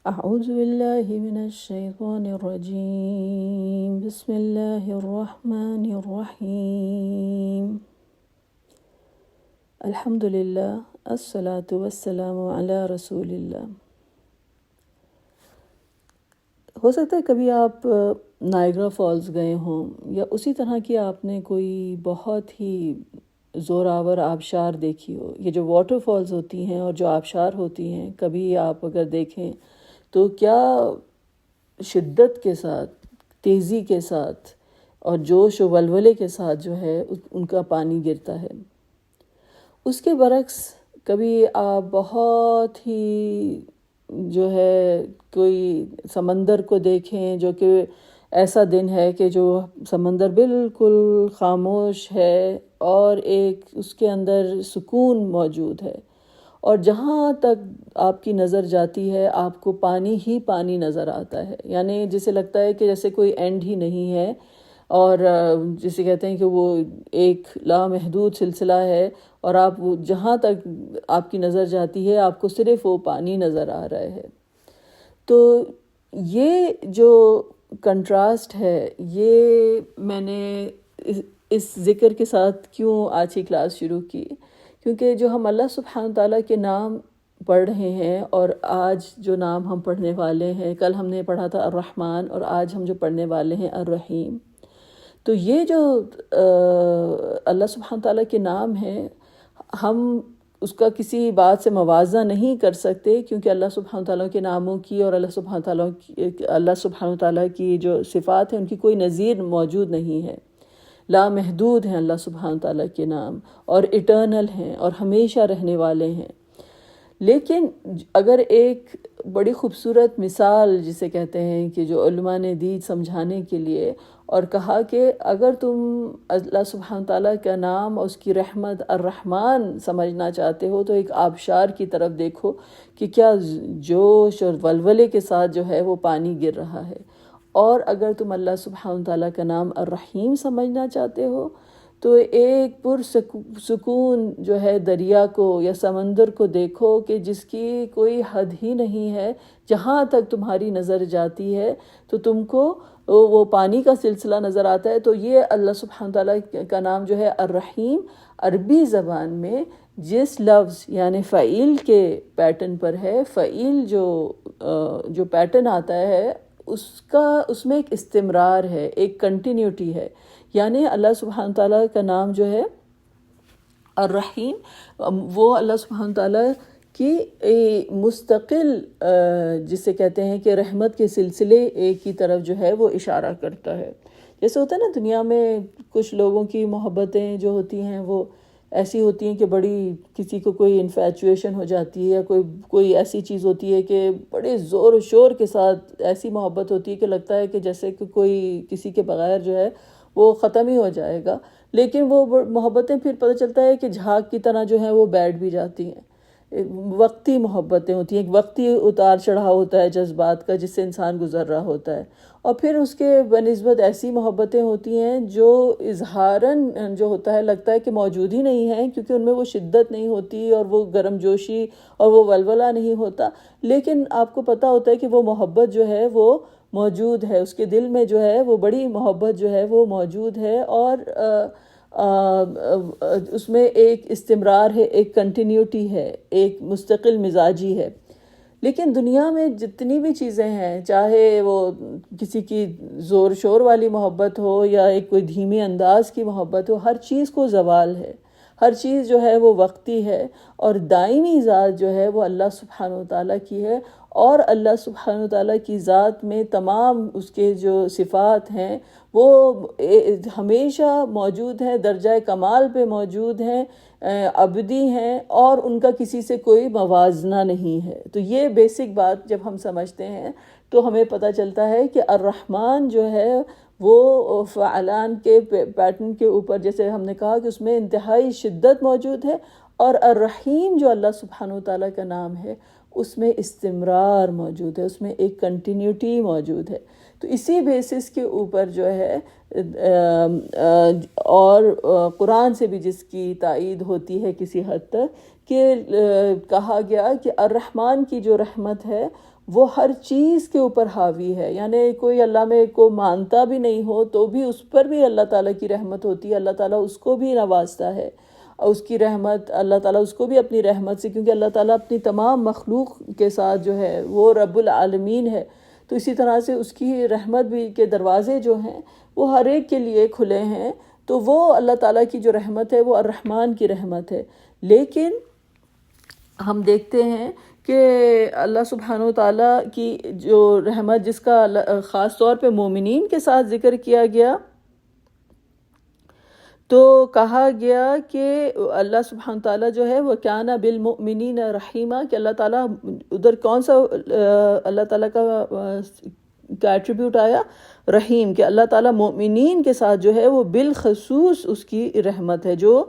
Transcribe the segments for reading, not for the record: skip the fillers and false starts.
أعوذ بالله من الشيطان الرجيم بسم الله الرحمن الرحيم الحمد لله الصلاة والسلام على رسول اللہ۔ ہو سکتا ہے کبھی آپ نائگرا فالز گئے ہوں یا اسی طرح کی آپ نے کوئی بہت ہی زوراور آبشار دیکھی ہو۔ یہ جو واٹر فالز ہوتی ہیں اور جو آبشار ہوتی ہیں، کبھی آپ اگر دیکھیں تو کیا شدت کے ساتھ، تیزی کے ساتھ اور جوش و ولولے کے ساتھ جو ہے ان کا پانی گرتا ہے۔ اس کے برعکس کبھی آپ بہت ہی جو ہے کوئی سمندر کو دیکھیں، جو کہ ایسا دن ہے کہ جو سمندر بالکل خاموش ہے اور ایک اس کے اندر سکون موجود ہے، اور جہاں تک آپ کی نظر جاتی ہے آپ کو پانی ہی پانی نظر آتا ہے، یعنی جسے لگتا ہے کہ جیسے کوئی اینڈ ہی نہیں ہے، اور جسے کہتے ہیں کہ وہ ایک لامحدود سلسلہ ہے، اور آپ جہاں تک آپ کی نظر جاتی ہے آپ کو صرف وہ پانی نظر آ رہا ہے۔ تو یہ جو کنٹراسٹ ہے، یہ میں نے اس ذکر کے ساتھ کیوں آج کی کلاس شروع کی، کیونکہ جو ہم اللہ سبحانہ تعالیٰ کے نام پڑھ رہے ہیں، اور آج جو نام ہم پڑھنے والے ہیں، کل ہم نے پڑھا تھا الرحمن اور آج ہم جو پڑھنے والے ہیں الرحیم، تو یہ جو اللہ سبحانہ تعالیٰ کے نام ہیں، ہم اس کا کسی بات سے موازنہ نہیں کر سکتے، کیونکہ اللہ سبحانہ تعالیٰ کے ناموں کی اور اللہ سبحانہ تعالیٰ کی جو صفات ہیں ان کی کوئی نظیر موجود نہیں ہے۔ لامحدود ہیں اللہ سبحانہ تعالیٰ کے نام، اور ایٹرنل ہیں اور ہمیشہ رہنے والے ہیں۔ لیکن اگر ایک بڑی خوبصورت مثال جسے کہتے ہیں کہ جو علماء نے دی سمجھانے کے لیے، اور کہا کہ اگر تم اللہ سبحانہ تعالیٰ کا نام اور اس کی رحمت الرحمن سمجھنا چاہتے ہو تو ایک آبشار کی طرف دیکھو کہ کیا جوش اور ولولے کے ساتھ جو ہے وہ پانی گر رہا ہے، اور اگر تم اللہ سبحانہ تعالیٰ کا نام الرحیم سمجھنا چاہتے ہو تو ایک سکون جو ہے دریا کو یا سمندر کو دیکھو کہ جس کی کوئی حد ہی نہیں ہے، جہاں تک تمہاری نظر جاتی ہے تو تم کو وہ پانی کا سلسلہ نظر آتا ہے۔ تو یہ اللہ سبحانہ تعالیٰ کا نام جو ہے الرحیم، عربی زبان میں جس لفظ یعنی فعیل کے پیٹرن پر ہے، فعیل جو پیٹرن آتا ہے اس میں ایک استمرار ہے، ایک کنٹینیوٹی ہے، یعنی اللہ سبحانہ تعالیٰ کا نام جو ہے الرحیم، وہ اللہ سبحانہ تعالیٰ کی مستقل جسے کہتے ہیں کہ رحمت کے سلسلے ایک کی طرف جو ہے وہ اشارہ کرتا ہے۔ جیسے ہوتا ہے نا دنیا میں کچھ لوگوں کی محبتیں جو ہوتی ہیں وہ ایسی ہوتی ہیں کہ بڑی کسی کو کوئی انفیچویشن ہو جاتی ہے، یا کوئی ایسی چیز ہوتی ہے کہ بڑے زور و شور کے ساتھ ایسی محبت ہوتی ہے کہ لگتا ہے کہ جیسے کہ کوئی کسی کے بغیر جو ہے وہ ختم ہی ہو جائے گا، لیکن وہ محبتیں پھر پتہ چلتا ہے کہ جھاگ کی طرح جو ہیں وہ بیٹھ بھی جاتی ہیں، وقتی محبتیں ہوتی ہیں، ایک وقتی اتار چڑھاؤ ہوتا ہے جذبات کا جس سے انسان گزر رہا ہوتا ہے، اور پھر اس کے بنسبت ایسی محبتیں ہوتی ہیں جو اظہاراً جو ہوتا ہے لگتا ہے کہ موجود ہی نہیں ہیں، کیونکہ ان میں وہ شدت نہیں ہوتی اور وہ گرم جوشی اور وہ ولولہ نہیں ہوتا، لیکن آپ کو پتہ ہوتا ہے کہ وہ محبت جو ہے وہ موجود ہے، اس کے دل میں جو ہے وہ بڑی محبت جو ہے وہ موجود ہے، اور اس میں ایک استمرار ہے، ایک کنٹینیوٹی ہے، ایک مستقل مزاجی ہے۔ لیکن دنیا میں جتنی بھی چیزیں ہیں، چاہے وہ کسی کی زور شور والی محبت ہو یا ایک کوئی دھیمی انداز کی محبت ہو، ہر چیز کو زوال ہے، ہر چیز جو ہے وہ وقتی ہے، اور دائمی ذات جو ہے وہ اللہ سبحانہ وتعالیٰ کی ہے، اور اللہ سبحانہ وتعالیٰ کی ذات میں تمام اس کے جو صفات ہیں وہ ہمیشہ موجود ہیں، درجہ کمال پہ موجود ہیں، ابدی ہیں، اور ان کا کسی سے کوئی موازنہ نہیں ہے۔ تو یہ بیسک بات جب ہم سمجھتے ہیں تو ہمیں پتہ چلتا ہے کہ الرحمن جو ہے وہ فعلان کے پیٹرن کے اوپر، جیسے ہم نے کہا کہ اس میں انتہائی شدت موجود ہے، اور الرحیم جو اللہ سبحانہ وتعالیٰ کا نام ہے اس میں استمرار موجود ہے، اس میں ایک کنٹینیوٹی موجود ہے۔ تو اسی بیسس کے اوپر جو ہے اور قرآن سے بھی جس کی تائید ہوتی ہے کسی حد تک، کہ کہا گیا کہ الرحمن کی جو رحمت ہے وہ ہر چیز کے اوپر حاوی ہے، یعنی کوئی اللہ میں کو مانتا بھی نہیں ہو تو بھی اس پر بھی اللہ تعالیٰ کی رحمت ہوتی ہے، اللہ تعالیٰ اس کو بھی نوازتا ہے، اور اس کی رحمت اللہ تعالیٰ اس کو بھی اپنی رحمت سے، کیونکہ اللہ تعالیٰ اپنی تمام مخلوق کے ساتھ جو ہے وہ رب العالمین ہے، تو اسی طرح سے اس کی رحمت بھی کے دروازے جو ہیں وہ ہر ایک کے لیے کھلے ہیں، تو وہ اللہ تعالیٰ کی جو رحمت ہے وہ الرحمن کی رحمت ہے۔ لیکن ہم دیکھتے ہیں کہ اللہ سبحانہ وتعالیٰ کی جو رحمت جس کا خاص طور پہ مومنین کے ساتھ ذکر کیا گیا، تو کہا گیا کہ اللہ سبحانہ تعالیٰ جو ہے وہ کان بالمؤمنین رحیمہ، کہ اللہ تعالیٰ ادھر کون سا اللہ تعالیٰ کا ایٹریبیوٹ آیا؟ رحیم، کہ اللہ تعالیٰ مومنین کے ساتھ جو ہے وہ بالخصوص اس کی رحمت ہے، جو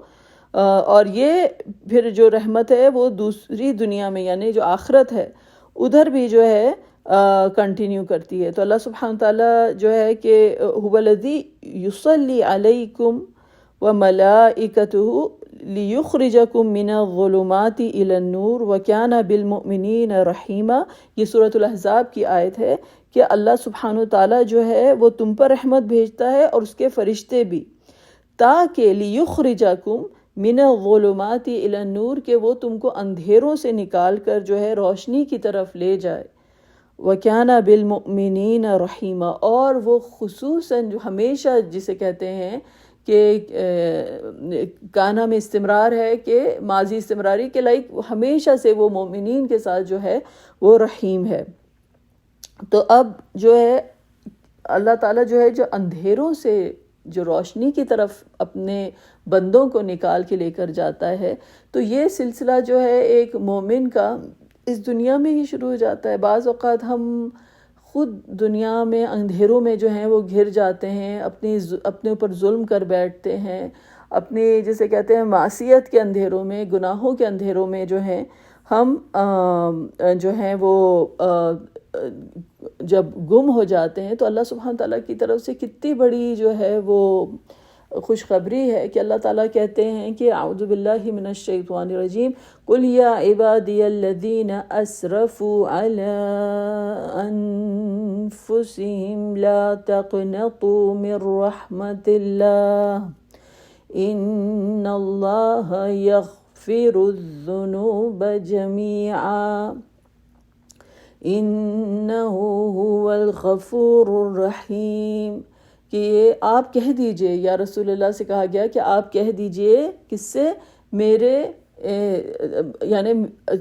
اور یہ پھر جو رحمت ہے وہ دوسری دنیا میں یعنی جو آخرت ہے ادھر بھی جو ہے کنٹینیو کرتی ہے۔ تو اللہ سبحانہ تعالیٰ جو ہے کہ هو الذی یصلی علیکم وملائکتہ لیخرجکم من الظلمات الی النور وکان بالمؤمنین رحیما، یہ سورۃ الاحزاب کی آیت ہے کہ اللہ سبحانہ تعالیٰ جو ہے وہ تم پر رحمت بھیجتا ہے اور اس کے فرشتے بھی، تاکہ لیخرجکم من الظلمات الی النور، کہ وہ تم کو اندھیروں سے نکال کر جو ہے روشنی کی طرف لے جائے، وَكَانَ بِالْمُؤْمِنِينَ رَحِيمًا، اور وہ خصوصاً جو ہمیشہ جسے کہتے ہیں کہ کانا میں استمرار ہے، کہ ماضی استمراری کے لائک ہمیشہ سے وہ مومنین کے ساتھ جو ہے وہ رحیم ہے۔ تو اب جو ہے اللہ تعالیٰ جو ہے جو اندھیروں سے جو روشنی کی طرف اپنے بندوں کو نکال کے لے کر جاتا ہے، تو یہ سلسلہ جو ہے ایک مومن کا اس دنیا میں ہی شروع ہو جاتا ہے۔ بعض اوقات ہم خود دنیا میں اندھیروں میں جو ہیں وہ گھر جاتے ہیں، اپنے اوپر ظلم کر بیٹھتے ہیں، اپنی جسے کہتے ہیں معصیت کے اندھیروں میں، گناہوں کے اندھیروں میں جو ہیں ہم جو ہیں وہ جب گم ہو جاتے ہیں، تو اللہ سبحانہ تعالیٰ کی طرف سے کتنی بڑی جو ہے وہ خوشخبری ہے کہ اللہ تعالیٰ کہتے ہیں کہ اعوذ باللہ من الشیطان الرجیم قل یا عبادی الذین اسرفوا علی انفسہم لا تقنطوا من رحمت اللہ ان اللہ یغفر الذنوب جمیعا انہ هو الغفور الرحیم، کہ یہ آپ کہہ دیجئے، یا رسول اللہ سے کہا گیا کہ آپ کہہ دیجئے، کس سے؟ میرے یعنی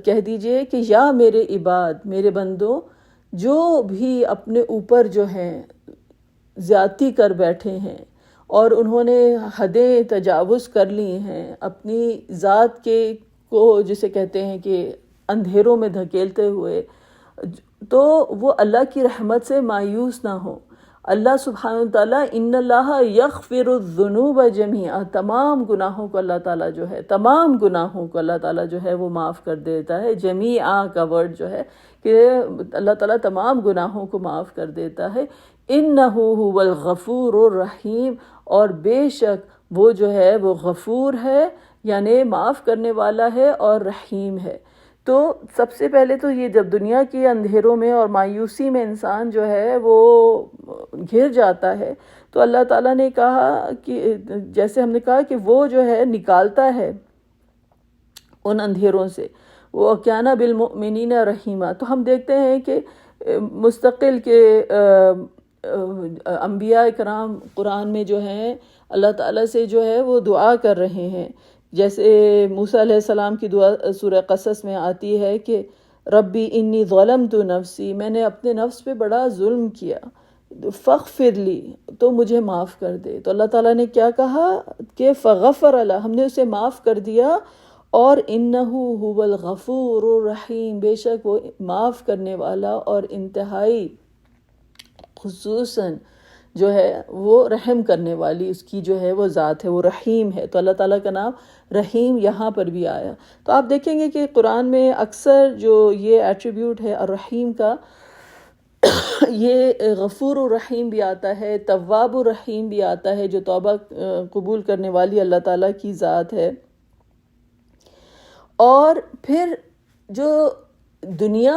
کہہ دیجئے کہ یا میرے عباد، میرے بندوں جو بھی اپنے اوپر جو ہیں زیادتی کر بیٹھے ہیں اور انہوں نے حدیں تجاوز کر لی ہیں اپنی ذات کے کو جسے کہتے ہیں کہ اندھیروں میں دھکیلتے ہوئے، تو وہ اللہ کی رحمت سے مایوس نہ ہوں۔ اللہ سبحانہ تعالیٰ ان اللہ یغفر الذنوب جمیعا، تمام گناہوں کو اللہ تعالیٰ جو ہے تمام گناہوں کو اللہ تعالیٰ جو ہے وہ معاف کر دیتا ہے۔ جمیعا کا ورڈ جو ہے کہ اللہ تعالیٰ تمام گناہوں کو معاف کر دیتا ہے۔ انہ هو الغفور الرحیم، اور بے شک وہ جو ہے وہ غفور ہے یعنی معاف کرنے والا ہے اور رحیم ہے۔ تو سب سے پہلے تو یہ جب دنیا کی اندھیروں میں اور مایوسی میں انسان جو ہے وہ گھر جاتا ہے، تو اللہ تعالیٰ نے کہا کہ جیسے ہم نے کہا کہ وہ جو ہے نکالتا ہے ان اندھیروں سے، وہ کان بالمؤمنین رحیمہ۔ تو ہم دیکھتے ہیں کہ مستقل کے انبیاء کرام قرآن میں جو ہیں اللہ تعالیٰ سے جو ہے وہ دعا کر رہے ہیں، جیسے موسیٰ علیہ السلام کی دعا سورہ قصص میں آتی ہے کہ ربی انی ظلمت نفسی، میں نے اپنے نفس پہ بڑا ظلم کیا، فاغفر لی، تو مجھے معاف کر دے۔ تو اللہ تعالیٰ نے کیا کہا کہ فغفر لہ، ہم نے اسے معاف کر دیا، اور انہ هو الغفور الرحیم، بے شک وہ معاف کرنے والا اور انتہائی خصوصاً جو ہے وہ رحم کرنے والی اس کی جو ہے وہ ذات ہے، وہ رحیم ہے۔ تو اللہ تعالیٰ کا نام رحیم یہاں پر بھی آیا۔ تو آپ دیکھیں گے کہ قرآن میں اکثر جو یہ ایٹریبیوٹ ہے الرحیم کا، یہ غفور الرحیم بھی آتا ہے، تواب الرحیم بھی آتا ہے، جو توبہ قبول کرنے والی اللہ تعالیٰ کی ذات ہے۔ اور پھر جو دنیا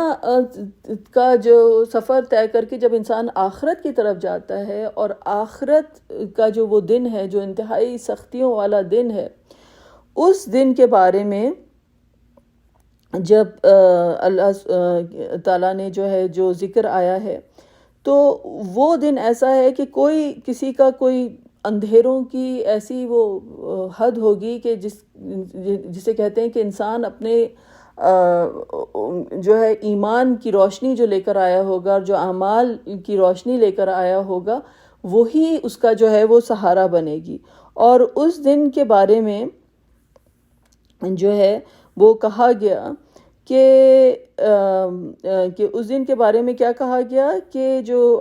کا جو سفر طے کر کے جب انسان آخرت کی طرف جاتا ہے، اور آخرت کا جو وہ دن ہے جو انتہائی سختیوں والا دن ہے، اس دن کے بارے میں جب اللہ تعالیٰ نے جو ہے جو ذکر آیا ہے، تو وہ دن ایسا ہے کہ کوئی کسی کا کوئی اندھیروں کی ایسی وہ حد ہوگی کہ جسے کہتے ہیں کہ انسان اپنے جو ہے ایمان کی روشنی جو لے کر آیا ہوگا اور جو اعمال کی روشنی لے کر آیا ہوگا، وہی اس کا جو ہے وہ سہارا بنے گی۔ اور اس دن کے بارے میں جو ہے وہ کہا گیا کہ اس دن کے بارے میں کیا کہا گیا کہ جو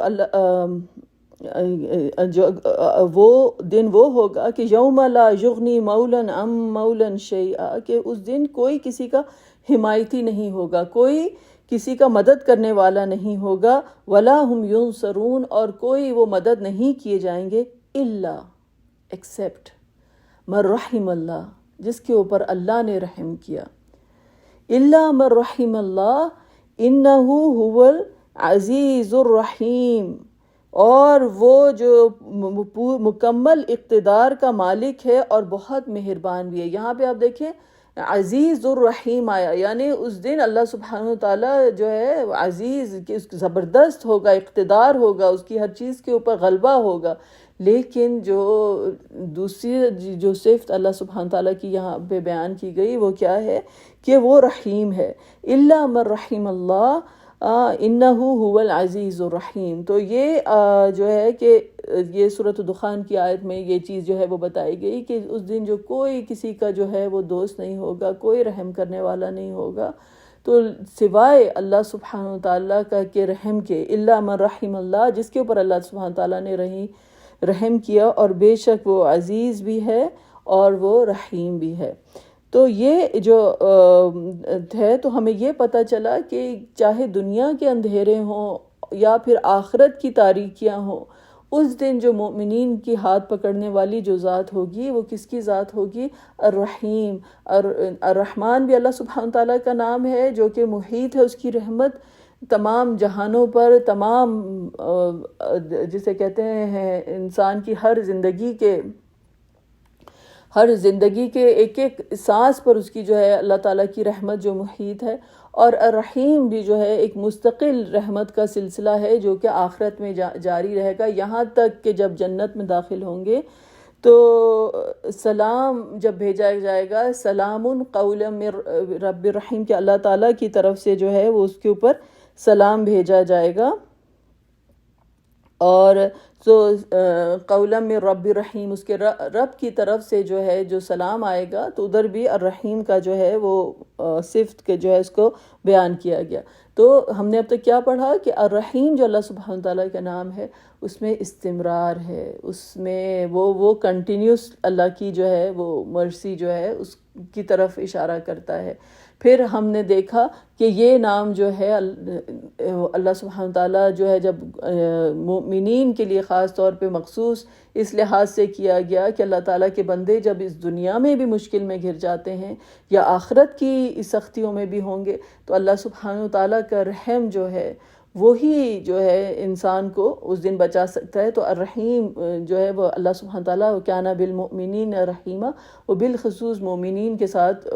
وہ دن وہ ہوگا کہ یوم لا یغنی مولا عن مولا شیئا، کہ اس دن کوئی کسی کا حمایتی نہیں ہوگا، کوئی کسی کا مدد کرنے والا نہیں ہوگا، ولا ہم ینصرون، اور کوئی وہ مدد نہیں کیے جائیں گے، الا ایکسیپٹ من رحم اللہ، جس کے اوپر اللہ نے رحم کیا، الا من رحم اللہ انہ هو العزیز الرحیم، اور وہ جو مکمل اقتدار کا مالک ہے اور بہت مہربان بھی ہے۔ یہاں پہ آپ دیکھیں عزیز الرحیم آیا، یعنی اس دن اللہ سبحانہ وتعالیٰ جو ہے عزیز، زبردست ہوگا، اقتدار ہوگا، اس کی ہر چیز کے اوپر غلبہ ہوگا، لیکن جو دوسری جو صفت اللہ سبحانہ تعالیٰ کی یہاں پہ بیان کی گئی وہ کیا ہے کہ وہ رحیم ہے، الا من رحم اللہ انہ هو العزیز الرحیم۔ تو یہ جو ہے کہ یہ سورۃ دخان کی آیت میں یہ چیز جو ہے وہ بتائی گئی کہ اس دن جو کوئی کسی کا جو ہے وہ دوست نہیں ہوگا، کوئی رحم کرنے والا نہیں ہوگا تو سوائے اللہ سبحانہ تعالیٰ کا کہ رحم کے، الا من رحم اللہ، جس کے اوپر اللہ سبحانہ تعالیٰ نے رحم کیا، اور بے شک وہ عزیز بھی ہے اور وہ رحیم بھی ہے۔ تو یہ جو ہے تو ہمیں یہ پتہ چلا کہ چاہے دنیا کے اندھیرے ہوں یا پھر آخرت کی تاریکیاں ہوں، اس دن جو مومنین کی ہاتھ پکڑنے والی جو ذات ہوگی وہ کس کی ذات ہوگی؟ الرحیم۔ الرحمن بھی اللہ سبحانہ تعالیٰ کا نام ہے جو کہ محیط ہے، اس کی رحمت تمام جہانوں پر، تمام جسے کہتے ہیں انسان کی ہر زندگی کے ایک ایک سانس پر اس کی جو ہے اللہ تعالیٰ کی رحمت جو محیط ہے۔ اور الرحیم بھی جو ہے ایک مستقل رحمت کا سلسلہ ہے جو کہ آخرت میں جاری رہے گا، یہاں تک کہ جب جنت میں داخل ہوں گے تو سلام جب بھیجا جائے گا، سلام قولا من رب الرحیم، کہ اللہ تعالیٰ کی طرف سے جو ہے وہ اس کے اوپر سلام بھیجا جائے گا، اور تو قولا من رب الرحیم، اس کے رب کی طرف سے جو ہے جو سلام آئے گا، تو ادھر بھی الرحیم کا جو ہے وہ صفت کے جو ہے اس کو بیان کیا گیا۔ تو ہم نے اب تک کیا پڑھا کہ الرحیم جو اللہ سبحانہ تعالیٰ کا نام ہے، اس میں استمرار ہے، اس میں وہ کنٹینیوس اللہ کی جو ہے وہ مرسی جو ہے اس کی طرف اشارہ کرتا ہے۔ پھر ہم نے دیکھا کہ یہ نام جو ہے اللہ سبحانہ تعالیٰ جو ہے جب مومنین کے لیے خاص طور پہ مخصوص اس لحاظ سے کیا گیا کہ اللہ تعالیٰ کے بندے جب اس دنیا میں بھی مشکل میں گھر جاتے ہیں یا آخرت کی سختیوں میں بھی ہوں گے تو اللہ سبحانہ تعالیٰ کا رحم جو ہے وہی جو ہے انسان کو اس دن بچا سکتا ہے۔ تو الرحیم جو ہے وہ اللہ سبحانہ تعالیٰ کان بالمؤمنین رحیمہ، وہ بالخصوص مومنین کے ساتھ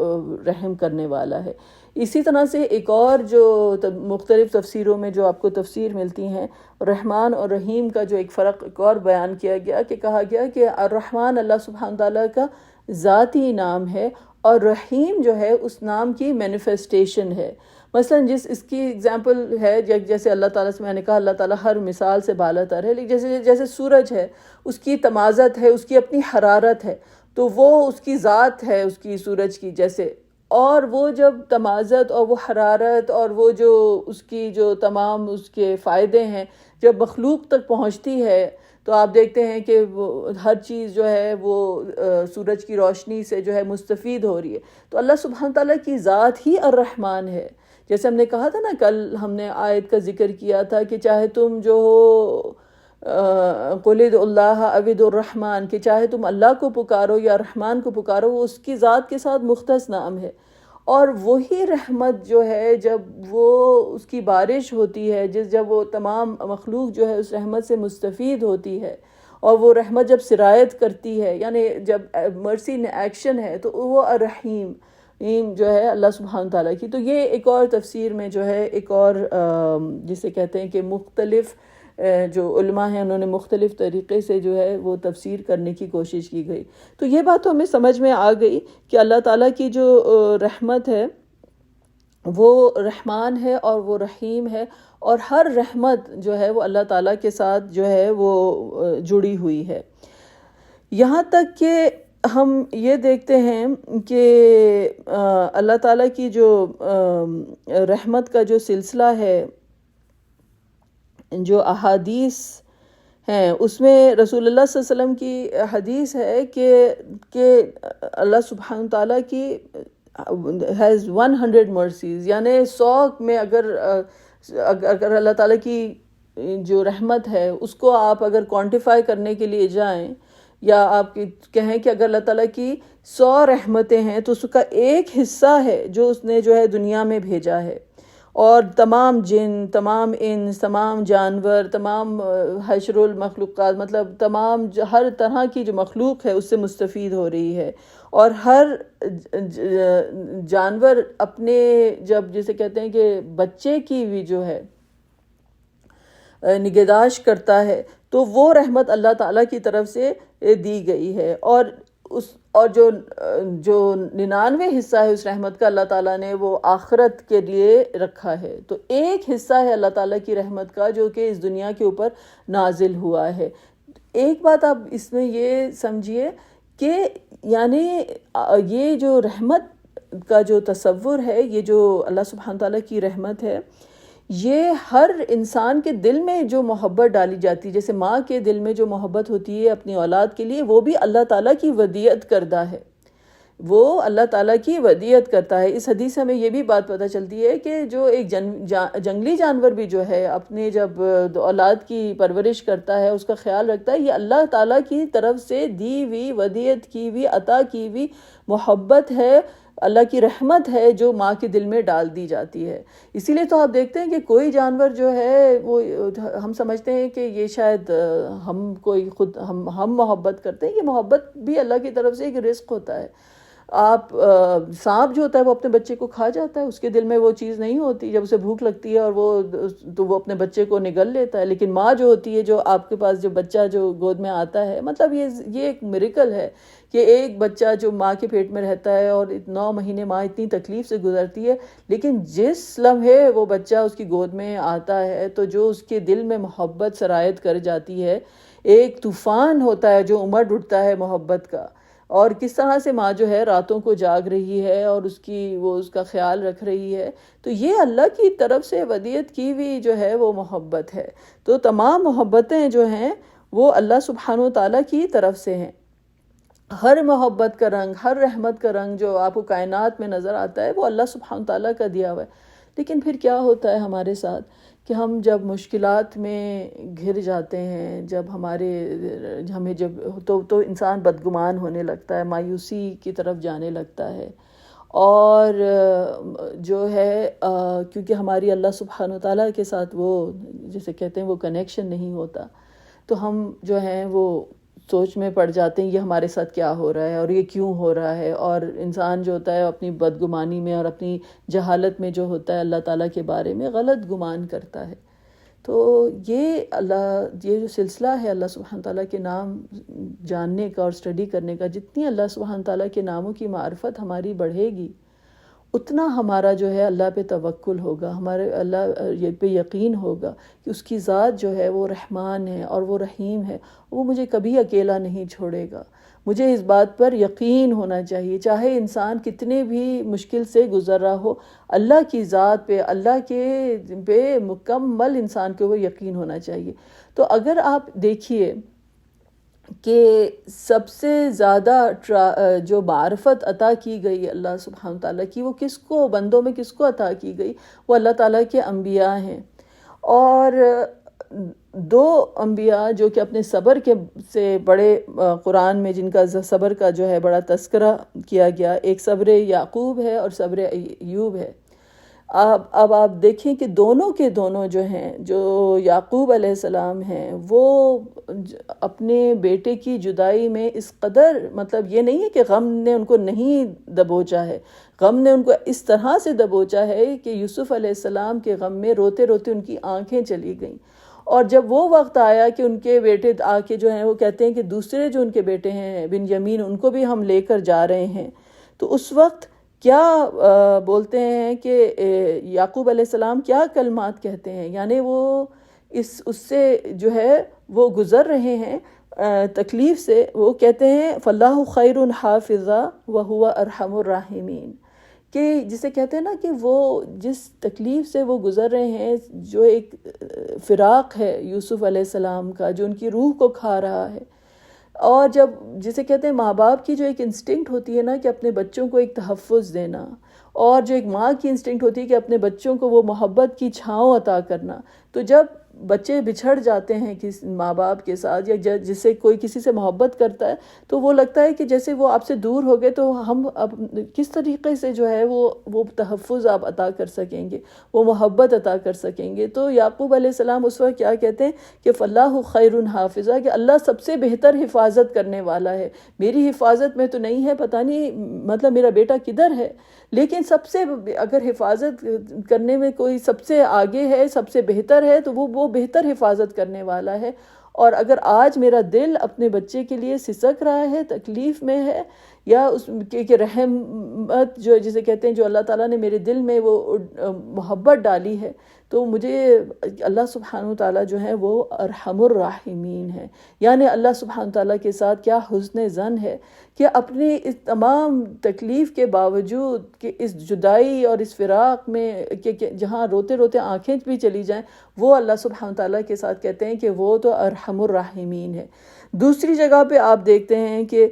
رحم کرنے والا ہے۔ اسی طرح سے ایک اور جو مختلف تفسیروں میں جو آپ کو تفسیر ملتی ہیں، رحمان اور رحیم کا جو ایک فرق ایک اور بیان کیا گیا کہ کہا گیا کہ الرحمن اللہ سبحانہ تعالیٰ کا ذاتی نام ہے، اور رحیم جو ہے اس نام کی مینیفیسٹیشن ہے۔ مثلا اس کی اگزامپل ہے جیسے اللہ تعالیٰ سے میں نے کہا اللہ تعالیٰ ہر مثال سے بالا تر ہے، لیکن جیسے سورج ہے، اس کی تمازت ہے، اس کی اپنی حرارت ہے، تو وہ اس کی ذات ہے اس کی سورج کی جیسے، اور وہ جب تمازت اور وہ حرارت اور وہ جو اس کی جو تمام اس کے فائدے ہیں جب مخلوق تک پہنچتی ہے تو آپ دیکھتے ہیں کہ وہ ہر چیز جو ہے وہ سورج کی روشنی سے جو ہے مستفید ہو رہی ہے۔ تو اللہ سبحانہ تعالیٰ کی ذات ہی الرحمن ہے۔ جیسے ہم نے کہا تھا نا، کل ہم نے آیت کا ذکر کیا تھا کہ چاہے تم جو ہو قل ادعوا اللہ او ادعوا الرحمن، کہ چاہے تم اللہ کو پکارو یا رحمان کو پکارو، وہ اس کی ذات کے ساتھ مختص نام ہے، اور وہی رحمت جو ہے جب وہ اس کی بارش ہوتی ہے، جب وہ تمام مخلوق جو ہے اس رحمت سے مستفید ہوتی ہے، اور وہ رحمت جب سرایت کرتی ہے، یعنی جب مرسی ان ایکشن ہے، تو وہ الرحیم جو ہے اللہ سبحانہ تعالیٰ کی. تو یہ ایک اور تفسیر میں جو ہے ایک اور جسے کہتے ہیں کہ مختلف جو علماء ہیں انہوں نے مختلف طریقے سے جو ہے وہ تفسیر کرنے کی کوشش کی گئی. تو یہ بات تو ہمیں سمجھ میں آ گئی کہ اللہ تعالیٰ کی جو رحمت ہے وہ رحمان ہے اور وہ رحیم ہے، اور ہر رحمت جو ہے وہ اللہ تعالیٰ کے ساتھ جو ہے وہ جڑی ہوئی ہے. یہاں تک کہ ہم یہ دیکھتے ہیں کہ اللہ تعالیٰ کی جو رحمت کا جو سلسلہ ہے، جو احادیث ہیں، اس میں رسول اللہ صلی اللہ علیہ وسلم کی حدیث ہے کہ اللہ سبحانہ تعالیٰ کی has 100 mercies، یعنی 100 میں اگر اللہ تعالیٰ کی جو رحمت ہے اس کو آپ اگر کوانٹیفائی کرنے کے لیے جائیں، یا آپ کہیں کہ اگر اللہ تعالیٰ کی 100 رحمتیں ہیں تو اس کا ایک حصہ ہے جو اس نے جو ہے دنیا میں بھیجا ہے، اور تمام جن، تمام انس، تمام جانور، تمام حشر المخلوقات، مطلب تمام ہر طرح کی جو مخلوق ہے اس سے مستفید ہو رہی ہے. اور ہر جانور اپنے جب جسے کہتے ہیں کہ بچے کی بھی جو ہے نگہداشت کرتا ہے، تو وہ رحمت اللہ تعالیٰ کی طرف سے دی گئی ہے. اور جو 99 حصہ ہے اس رحمت کا اللہ تعالیٰ نے وہ آخرت کے لیے رکھا ہے. تو ایک حصہ ہے اللہ تعالیٰ کی رحمت کا جو کہ اس دنیا کے اوپر نازل ہوا ہے. ایک بات آپ اس میں یہ سمجھیے کہ یعنی یہ جو رحمت کا جو تصور ہے، یہ جو اللہ سبحانہ تعالیٰ کی رحمت ہے، یہ ہر انسان کے دل میں جو محبت ڈالی جاتی ہے، جیسے ماں کے دل میں جو محبت ہوتی ہے اپنی اولاد کے لیے، وہ بھی اللہ تعالیٰ کی ودیعت کردہ ہے، وہ اللہ تعالیٰ کی ودیعت کرتا ہے. اس حدیث سے ہمیں یہ بھی بات پتہ چلتی ہے کہ جو ایک جنگلی جانور بھی جو ہے اپنے جب اولاد کی پرورش کرتا ہے، اس کا خیال رکھتا ہے، یہ اللہ تعالیٰ کی طرف سے دی ہوئی ودیعت کی ہوئی عطا کی ہوئی محبت ہے، اللہ کی رحمت ہے جو ماں کے دل میں ڈال دی جاتی ہے. اسی لیے تو آپ دیکھتے ہیں کہ کوئی جانور جو ہے وہ ہم سمجھتے ہیں کہ یہ شاید ہم محبت کرتے ہیں، یہ محبت بھی اللہ کی طرف سے ایک رزق ہوتا ہے. آپ سانپ جو ہوتا ہے وہ اپنے بچے کو کھا جاتا ہے، اس کے دل میں وہ چیز نہیں ہوتی، جب اسے بھوک لگتی ہے اور وہ اپنے بچے کو نگل لیتا ہے. لیکن ماں جو ہوتی ہے، جو آپ کے پاس جو بچہ جو گود میں آتا ہے، مطلب یہ ایک میریکل ہے کہ ایک بچہ جو ماں کے پیٹ میں رہتا ہے اور 9 مہینے ماں اتنی تکلیف سے گزرتی ہے، لیکن جس لمحے وہ بچہ اس کی گود میں آتا ہے تو جو اس کے دل میں محبت سرایت کر جاتی ہے، ایک طوفان ہوتا ہے جو امڈ اٹھتا ہے محبت کا. اور کس طرح سے ماں جو ہے راتوں کو جاگ رہی ہے اور اس کا خیال رکھ رہی ہے، تو یہ اللہ کی طرف سے ودیعت کی ہوئی جو ہے وہ محبت ہے. تو تمام محبتیں جو ہیں وہ اللہ سبحانہ و تعالیٰ کی طرف سے ہیں. ہر محبت کا رنگ، ہر رحمت کا رنگ جو آپ کو کائنات میں نظر آتا ہے وہ اللہ سبحانہ تعالیٰ کا دیا ہوا ہے. لیکن پھر کیا ہوتا ہے ہمارے ساتھ کہ ہم جب مشکلات میں گھر جاتے ہیں، جب ہمیں تو انسان بدگمان ہونے لگتا ہے، مایوسی کی طرف جانے لگتا ہے، اور جو ہے کیونکہ ہماری اللہ سبحانہ تعالیٰ کے ساتھ وہ جسے کہتے ہیں وہ کنیکشن نہیں ہوتا، تو ہم جو ہیں وہ سوچ میں پڑ جاتے ہیں یہ ہمارے ساتھ کیا ہو رہا ہے اور یہ کیوں ہو رہا ہے. اور انسان جو ہوتا ہے اپنی بدگمانی میں اور اپنی جہالت میں جو ہوتا ہے اللہ تعالیٰ کے بارے میں غلط گمان کرتا ہے. تو یہ جو سلسلہ ہے اللہ سبحانہ تعالیٰ کے نام جاننے کا اور اسٹڈی کرنے کا، جتنی اللہ سبحانہ تعالیٰ کے ناموں کی معرفت ہماری بڑھے گی، اتنا ہمارا جو ہے اللہ پہ توکل ہوگا، ہمارے اللہ پہ یقین ہوگا کہ اس کی ذات جو ہے وہ رحمان ہے اور وہ رحیم ہے، وہ مجھے کبھی اکیلا نہیں چھوڑے گا. مجھے اس بات پر یقین ہونا چاہیے، چاہے انسان کتنے بھی مشکل سے گزر رہا ہو، اللہ کی ذات پہ، اللہ کے پہ مکمل انسان کو وہ یقین ہونا چاہیے. تو اگر آپ دیکھیے کہ سب سے زیادہ جو معرفت عطا کی گئی اللہ سبحانہ تعالیٰ کی، وہ بندوں میں کس کو عطا کی گئی؟ وہ اللہ تعالیٰ کے انبیاء ہیں. اور دو انبیاء جو کہ اپنے صبر کے سے بڑے قرآن میں جن کا صبر کا جو ہے بڑا تذکرہ کیا گیا، ایک صبر یعقوب ہے اور صبر ایوب ہے۔ اب آپ دیکھیں کہ دونوں کے دونوں جو ہیں، جو یعقوب علیہ السلام ہیں، وہ اپنے بیٹے کی جدائی میں اس قدر، مطلب یہ نہیں ہے کہ غم نے ان کو نہیں دبوچا ہے، غم نے ان کو اس طرح سے دبوچا ہے کہ یوسف علیہ السلام کے غم میں روتے روتے ان کی آنکھیں چلی گئیں۔ اور جب وہ وقت آیا کہ ان کے بیٹے آ کے جو ہیں وہ کہتے ہیں کہ دوسرے جو ان کے بیٹے ہیں بنیامین، ان کو بھی ہم لے کر جا رہے ہیں، تو اس وقت کیا بولتے ہیں کہ یعقوب علیہ السلام کیا کلمات کہتے ہیں، یعنی وہ اس سے جو ہے وہ گزر رہے ہیں تکلیف سے، وہ کہتے ہیں فاللہ خیر حافظا وہو ارحم الراحمین، کہ جسے کہتے ہیں نا کہ وہ جس تکلیف سے وہ گزر رہے ہیں، جو ایک فراق ہے یوسف علیہ السلام کا جو ان کی روح کو کھا رہا ہے، اور جب جسے کہتے ہیں ماں باپ کی جو ایک انسٹنکٹ ہوتی ہے نا کہ اپنے بچوں کو ایک تحفظ دینا، اور جو ایک ماں کی انسٹنکٹ ہوتی ہے کہ اپنے بچوں کو وہ محبت کی چھاؤں عطا کرنا، تو جب بچے بچھڑ جاتے ہیں کسی ماں باپ کے ساتھ، یا جس سے کوئی کسی سے محبت کرتا ہے، تو وہ لگتا ہے کہ جیسے وہ آپ سے دور ہو گئے، تو ہم اب کس طریقے سے جو ہے وہ تحفظ آپ عطا کر سکیں گے، وہ محبت عطا کر سکیں گے۔ تو یعقوب علیہ السلام اس وقت کیا کہتے ہیں کہ فاللہ خیر حافظہ، کہ اللہ سب سے بہتر حفاظت کرنے والا ہے، میری حفاظت میں تو نہیں ہے، پتہ نہیں مطلب میرا بیٹا کدھر ہے، لیکن سب سے اگر حفاظت کرنے میں کوئی سب سے آگے ہے، سب سے بہتر ہے، تو وہ بہتر حفاظت کرنے والا ہے۔ اور اگر آج میرا دل اپنے بچے کے لیے سسک رہا ہے، تکلیف میں ہے، یا اس کہ رحمت جو جسے کہتے ہیں جو اللہ تعالیٰ نے میرے دل میں وہ محبت ڈالی ہے، تو مجھے اللہ سبحانہ وتعالیٰ جو ہے وہ ارحم الراحمین ہے، یعنی اللہ سبحانہ وتعالیٰ کے ساتھ کیا حسن ظن ہے کہ اپنی اس تمام تکلیف کے باوجود کہ اس جدائی اور اس فراق میں کہ جہاں روتے روتے آنکھیں بھی چلی جائیں، وہ اللہ سبحانہ وتعالیٰ کے ساتھ کہتے ہیں کہ وہ تو ارحم الراحمین ہے۔ دوسری جگہ پہ آپ دیکھتے ہیں کہ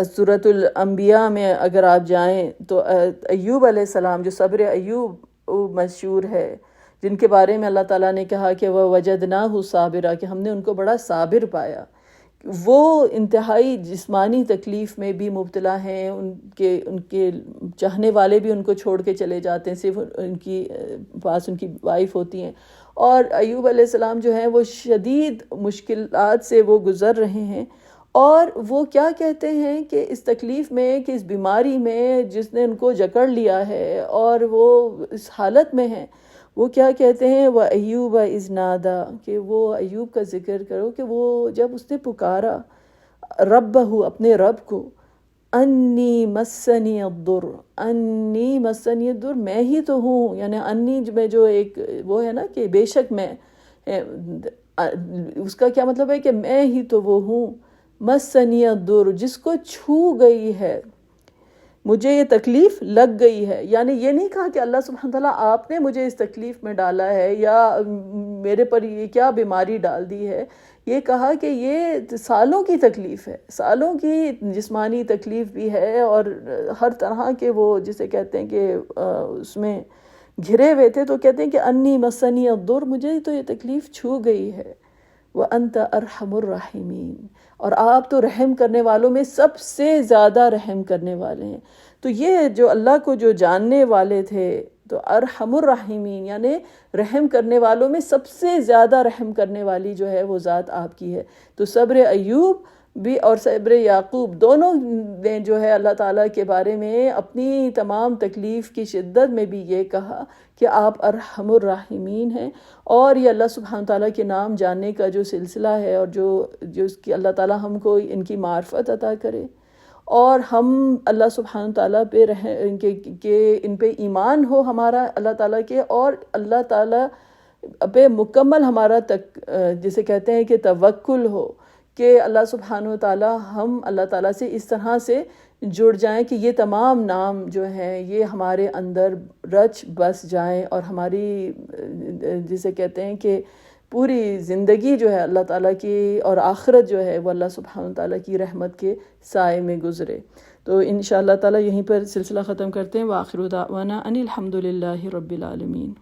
سورۃ الانبیاء میں اگر آپ جائیں تو ایوب علیہ السلام، جو صبر ایوب مشہور ہے، جن کے بارے میں اللہ تعالیٰ نے کہا کہ وَوَجَدْنَاهُ صَابِرًا، کہ ہم نے ان کو بڑا صابر پایا، وہ انتہائی جسمانی تکلیف میں بھی مبتلا ہیں، ان کے چاہنے والے بھی ان کو چھوڑ کے چلے جاتے ہیں، صرف ان کی پاس ان کی وائف ہوتی ہیں، اور ایوب علیہ السلام جو ہیں وہ شدید مشکلات سے وہ گزر رہے ہیں، اور وہ کیا کہتے ہیں کہ اس تکلیف میں، کہ اس بیماری میں جس نے ان کو جکڑ لیا ہے اور وہ اس حالت میں ہیں، وہ کیا کہتے ہیں وَأَيُّوبَ إِذْ نَادَىٰ، کہ وہ ایوب کا ذکر کرو کہ وہ جب اس نے پکارا ربہ، اپنے رب کو، انی مسنی الضر، انی مسنی الضر، میں ہی تو ہوں، یعنی انی میں جو ایک وہ ہے نا کہ بے شک میں، اس کا کیا مطلب ہے کہ میں ہی تو وہ ہوں، مسنی الضر، جس کو چھو گئی ہے، مجھے یہ تکلیف لگ گئی ہے، یعنی یہ نہیں کہا کہ اللہ سبحانہ تعالیٰ آپ نے مجھے اس تکلیف میں ڈالا ہے یا میرے پر یہ کیا بیماری ڈال دی ہے، یہ کہا کہ یہ سالوں کی تکلیف ہے، سالوں کی جسمانی تکلیف بھی ہے، اور ہر طرح کے وہ جسے کہتے ہیں کہ اس میں گھرے ہوئے تھے، تو کہتے ہیں کہ انی مسنی الضر، مجھے تو یہ تکلیف چھو گئی ہے، وَأَنْتَ أَرْحَمُ الراحمین، اور آپ تو رحم کرنے والوں میں سب سے زیادہ رحم کرنے والے ہیں۔ تو یہ جو اللہ کو جو جاننے والے تھے، تو ارحم الراحمین یعنی رحم کرنے والوں میں سب سے زیادہ رحم کرنے والی جو ہے وہ ذات آپ کی ہے۔ تو صبر ایوب بھی اور صبر یعقوب دونوں نے جو ہے اللہ تعالیٰ کے بارے میں اپنی تمام تکلیف کی شدت میں بھی یہ کہا کہ آپ ارحم الراحمین ہیں، اور یہ اللہ سبحانہ تعالیٰ کے نام جاننے کا جو سلسلہ ہے، اور جو اس کی اللہ تعالیٰ ہم کو ان کی معرفت عطا کرے، اور ہم اللہ سبحانہ تعالیٰ پہ کہ ان پہ ایمان ہو ہمارا اللہ تعالیٰ کے، اور اللہ تعالیٰ پہ مکمل ہمارا جسے کہتے ہیں کہ توکل ہو، کہ اللہ سبحانہ تعالیٰ ہم اللہ تعالیٰ سے اس طرح سے جڑ جائیں کہ یہ تمام نام جو ہیں یہ ہمارے اندر رچ بس جائیں، اور ہماری جسے کہتے ہیں کہ پوری زندگی جو ہے اللہ تعالیٰ کی اور آخرت جو ہے وہ اللہ سبحانہ تعالیٰ کی رحمت کے سائے میں گزرے۔ تو انشاءاللہ تعالیٰ یہیں پر سلسلہ ختم کرتے ہیں۔ وآخر دعوانا ان الحمد للہ رب العالمین۔